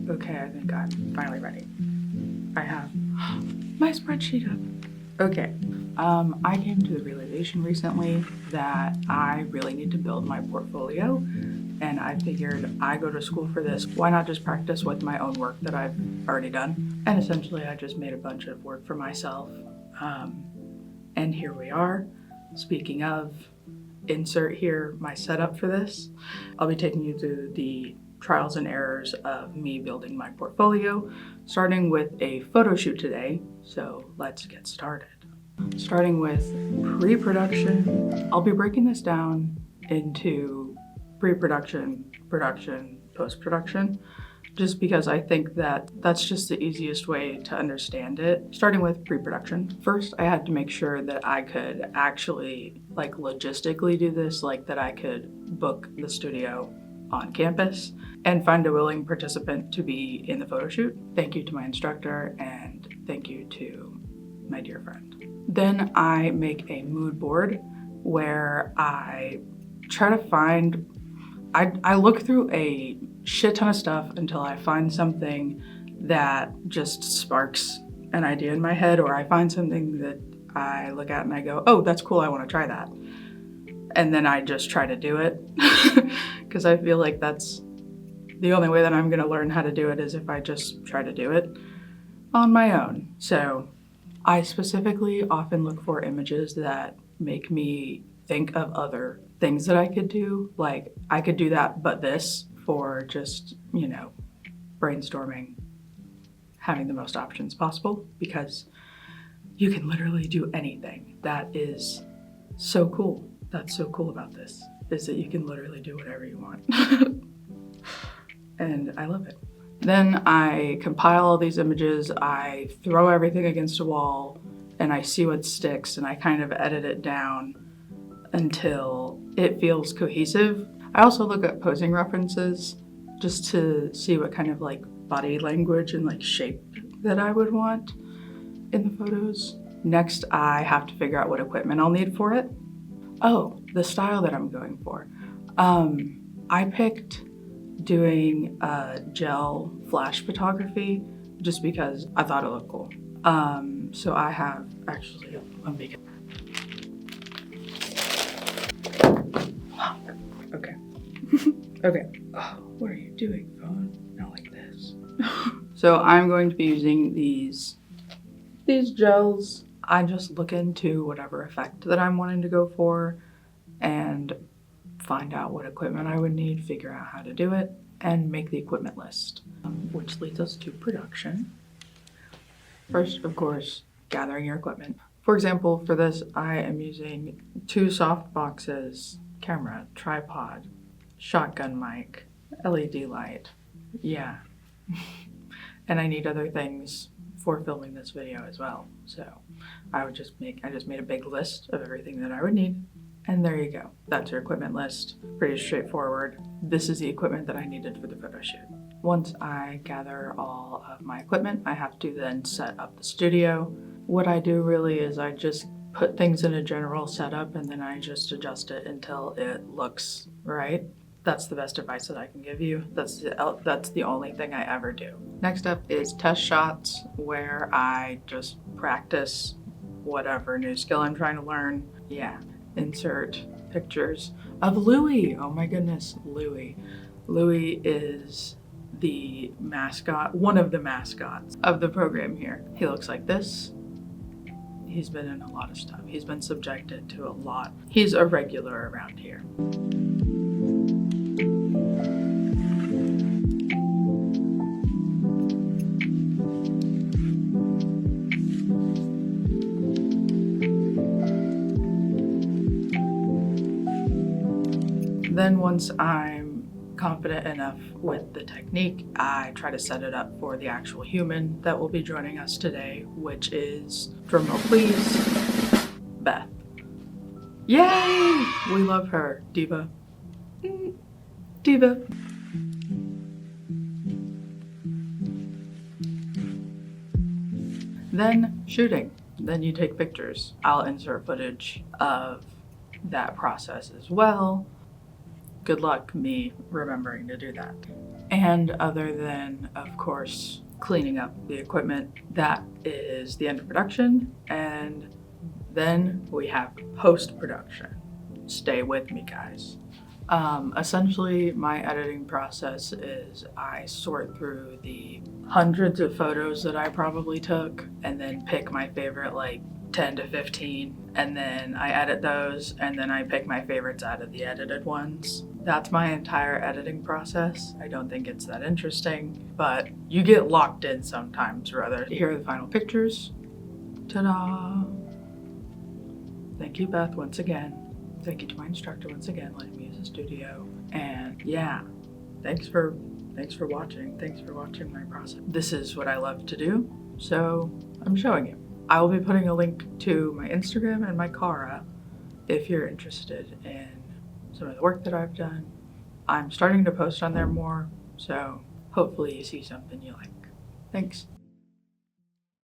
Okay, I think I'm finally ready. I have my spreadsheet up. Okay, I came to the realization recently that I really need to build my portfolio, and I figured I go to school for this. Why not just practice with my own work that I've already done? And essentially, I just made a bunch of work for myself, and here we are. Speaking of, insert here my setup for this. I'll be taking you through the trials and errors of me building my portfolio, starting with a photo shoot today. So let's get started. Starting with pre-production, I'll be breaking this down into pre-production, production, post-production, just because I think that that's just the easiest way to understand it. Starting with pre-production. First, I had to make sure that I could actually logistically do this, that I could book the studio on campus and find a willing participant to be in the photo shoot. Thank you to my instructor and thank you to my dear friend. Then I make a mood board where I try to find, I look through a shit ton of stuff until I find something that just sparks an idea in my head, or I find something that I look at and I go, oh, that's cool, I want to try that. And then I just try to do it because I feel like that's the only way that I'm going to learn how to do it is if I just try to do it on my own. So I specifically often look for images that make me think of other things that I could do. Like I could do that, but this, for just, brainstorming, having the most options possible, because you can literally do anything. That is so cool. That's so cool about this, is that you can literally do whatever you want. And I love it. Then I compile all these images, I throw everything against a wall, and I see what sticks, and I kind of edit it down until it feels cohesive. I also look at posing references just to see what kind of body language and shape that I would want in the photos. Next, I have to figure out what equipment I'll need for it. Oh, the style that I'm going for. I picked doing gel flash photography just because I thought it looked cool. So I have, actually, let me okay. Okay. Oh, what are you doing, phone? Not like this. So I'm going to be using these gels. I just look into whatever effect that I'm wanting to go for and find out what equipment I would need, figure out how to do it, and make the equipment list, which leads us to production. First, of course, gathering your equipment. For example, for this, I am using 2 soft boxes, camera, tripod, shotgun mic, LED light, yeah. And I need other things for filming this video as well. So I just made a big list of everything that I would need. And there you go. That's your equipment list. Pretty straightforward. This is the equipment that I needed for the photo shoot. Once I gather all of my equipment, I have to then set up the studio. What I do really is I just put things in a general setup and then I just adjust it until it looks right. That's the best advice that I can give you. That's the only thing I ever do. Next up is test shots, where I just practice whatever new skill I'm trying to learn. Yeah. Insert pictures of Louie. Oh my goodness, Louie. Louie is the mascot, one of the mascots of the program here. He looks like this. He's been in a lot of stuff. He's been subjected to a lot. He's a regular around here. Then once I'm confident enough with the technique, I try to set it up for the actual human that will be joining us today, which is, drumroll please, Beth. Yay! We love her, Diva. Diva. Then shooting. Then you take pictures. I'll insert footage of that process as well. Good luck me remembering to do that. And other than, of course, cleaning up the equipment, that is the end of production. And then we have post-production. Stay with me, guys. Essentially, my editing process is I sort through the hundreds of photos that I probably took and then pick my favorite like 10 to 15, and then I edit those, and then I pick my favorites out of the edited ones. That's my entire editing process. I don't think it's that interesting, but you get locked in sometimes or other. Here are the final pictures. Ta-da! Thank you, Beth, once again. Thank you to my instructor once again, letting me use the studio. And yeah, thanks for watching. Thanks for watching my process. This is what I love to do, so I'm showing you. I will be putting a link to my Instagram and my Cara if you're interested in some of the work that I've done. I'm starting to post on there more, so hopefully you see something you like. Thanks.